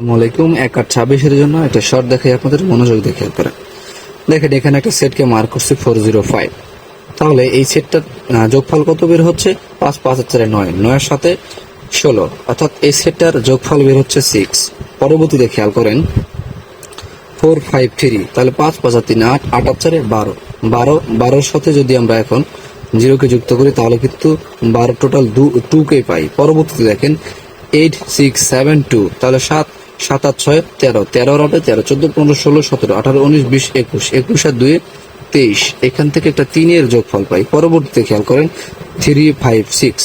আসসালামাইকুম। 1 আর 26 জন্য একটা শর্ট দেখাই, আপনাদের মনোযোগ দেখে করেন। দেখেন এখানে একটা সেটকে মার্ক করছি 405। তাহলে এই সেটটার যোগফল কত বের হচ্ছে? 5 5 আর 4 9, 9 সাথে 16, অর্থাৎ এই সেটটার যোগফল বের হচ্ছে 6। পরবর্তীতে খেয়াল করেন 453, তাহলে 5 5 আর 3 8, 8 আর 4 12, 12 সাথে যদি আমরা এখন 0 কে যুক্ত করি তাহলে কিন্তু 12 টোটাল 2 কে পাই। পরবর্তীতে দেখেন 8 6 7 2, তাহলে 7 7 আর 6 13, 13 আর 8 13, 14 15 16 17 18 19 20 21, 21 আর 2 23, এখান থেকে একটা 3 এর যোগফল পাই। পরবর্তীতে খেয়াল করেন 356,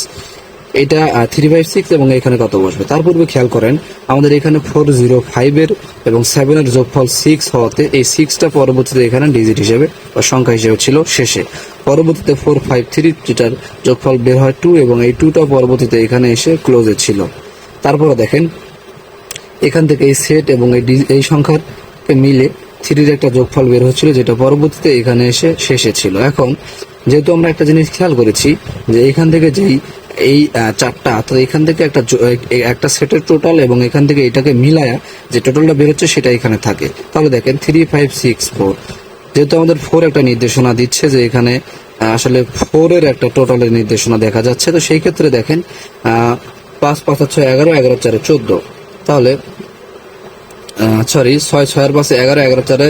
এটা 356 এবং এখানে কত বসবে? তার পূর্বে খেয়াল করেন আমাদের এখানে 405 এর এবং 7 এর যোগফল 6 হওয়াতে এই 6টা পরবর্তীতে এখানে ডিজিট হিসেবে বা সংখ্যা হিসেবে ছিল শেষে। পরবর্তীতে 453 যেটার যোগফল বের হয় 2 এবং এই 2টা পরবর্তীতে এখানে এসে ক্লোজে ছিল। তারপরে দেখেন এখান থেকে এই সেট এবং এই সংখ্যাকে মিলে 3 এর একটা যোগফল বের হচ্ছিল যেটা পরবর্তীতে এখানে এসে শেষে ছিল। এখন যেহেতু আমরা একটা জিনিস খেয়াল করেছি যে এখান থেকে যেই এই 4টা, তো এখান থেকে একটা সেটের টোটাল এবং এখান থেকে এটাকে মিলায়া যে টোটালটা বের হচ্ছে সেটা এখানে থাকে। তাহলে দেখেন 3564, যেহেতু আমাদের 4 একটা নির্দেশনা দিচ্ছে যে এখানে আসলে 4 এর একটা টোটালের নির্দেশনা দেখা যাচ্ছে, তো সেই ক্ষেত্রে দেখেন 5 5 আর 6 11, 11 4 14, তাহলে সরি 6 6 আর 5 11, 11 4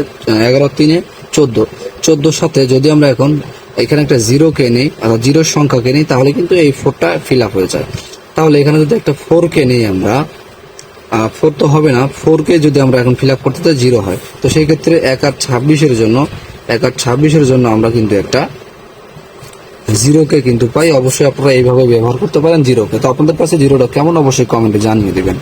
11 3 14, 14 সাথে যদি আমরা এখন এখানে একটা 0 কে নেই অর্থাৎ 0 সংখ্যাকে নেই তাহলে কিন্তু এই 4টা ফিল আপ হয়ে যায়। তাহলে এখানে যদি একটা 4 কে নেই আমরা, 4 তো হবে না, 4 কে যদি আমরা এখন ফিল আপ করতে চাই 0 হয়, তো সেই ক্ষেত্রে 1 আর 26 এর জন্য আমরা কিন্তু একটা 0 কে কিন্তু পাই। অবশ্যই আপনারা এইভাবে ব্যবহার করতে পারেন 0 কে। তো আপনাদের কাছে 0টা কেমন অবশ্যই কমেন্টে জানিয়ে দিবেন।